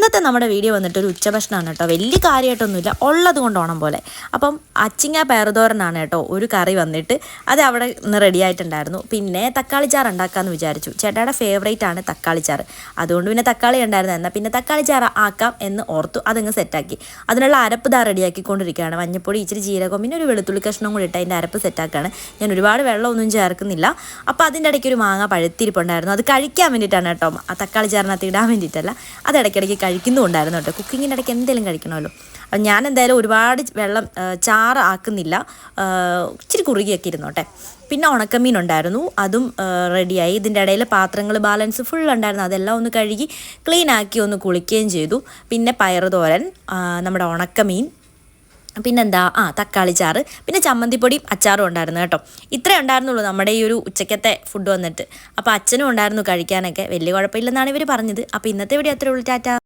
ഇന്നത്തെ നമ്മുടെ വീഡിയോ വന്നിട്ട് ഒരു ഉച്ചഭക്ഷണമാണ് കേട്ടോ. വലിയ കാര്യമായിട്ടൊന്നുമില്ല, ഉള്ളത് കൊണ്ട് ഓണം പോലെ. അപ്പം അച്ചിങ്ങ പയറുതോരനാണ് കേട്ടോ ഒരു കറി വന്നിട്ട്, അത് അവിടെ നിന്ന് റെഡി ആയിട്ടുണ്ടായിരുന്നു. പിന്നെ തക്കാളി ചാറ് ഉണ്ടാക്കാമെന്ന് വിചാരിച്ചു. ചേട്ടായുടെ ഫേവറേറ്റ് ആണ് തക്കാളി ചാറ്, അതുകൊണ്ട് പിന്നെ തക്കാളി ഉണ്ടായിരുന്നു. എന്നാൽ പിന്നെ തക്കാളി ചാറ് ആക്കാം എന്ന് ഓർത്തു. അതങ്ങ് സെറ്റാക്കി. അതിനുള്ള അരപ്പ് ദാ റെഡിയാക്കിക്കൊണ്ടിരിക്കുകയാണ്. മഞ്ഞപ്പൊടി, ഇച്ചിരി ജീരകം, പിന്നെ ഒരു വെളുത്തുള്ളി കഷ്ണം കൂടി ഇട്ട് അതിൻ്റെ അരപ്പ് സെറ്റാക്കുകയാണ്. ഞാൻ ഒരുപാട് വെള്ളമൊന്നും ചേർക്കുന്നില്ല. അപ്പോൾ അതിൻ്റെ ഇടയ്ക്ക് ഒരു മാങ്ങ പഴുത്തിരിപ്പുണ്ടായിരുന്നു. അത് കഴിക്കാൻ വേണ്ടിയിട്ടാണ് കേട്ടോ, ആ തക്കാളി ചാറിനകത്ത് ഇടാൻ വേണ്ടിയിട്ടല്ല. അത് ഇടയ്ക്കിടയ്ക്ക് കഴിക്കുന്നുണ്ടായിരുന്നു കേട്ടോ. കുക്കിങ്ങിൻ്റെ ഇടയ്ക്ക് എന്തെങ്കിലും കഴിക്കണമല്ലോ. അപ്പം ഞാൻ എന്തായാലും ഒരുപാട് വെള്ളം ചാറ് ആക്കുന്നില്ല, ഇച്ചിരി കുറുകിയൊക്കെ ഇരുന്നോട്ടെ. പിന്നെ ഉണക്കമീൻ ഉണ്ടായിരുന്നു, അതും റെഡിയായി. ഇതിൻ്റെ ഇടയിൽ പാത്രങ്ങൾ ബാലൻസ് ഫുൾ ഉണ്ടായിരുന്നു, അതെല്ലാം ഒന്ന് കഴുകി ക്ലീനാക്കി ഒന്ന് കുളിക്കുകയും ചെയ്തു. പിന്നെ പയറുതോരൻ, നമ്മുടെ ഉണക്കമീൻ, പിന്നെന്താ തക്കാളി ചാറ്, പിന്നെ ചമ്മന്തിപ്പൊടിയും അച്ചാറും ഉണ്ടായിരുന്നു കേട്ടോ. ഇത്രേ ഉണ്ടായിരുന്നുള്ളൂ നമ്മുടെ ഈ ഒരു ഉച്ചക്കത്തെ ഫുഡ് വന്നിട്ട്. അപ്പോൾ അച്ഛനും ഉണ്ടായിരുന്നു കഴിക്കാനൊക്കെ, വലിയ കുഴപ്പമില്ലെന്നാണ് ഇവർ പറഞ്ഞത്. അപ്പോൾ ഇന്നത്തെ വീഡിയോ അത്രേ ഉള്ളൂ. ടാറ്റ.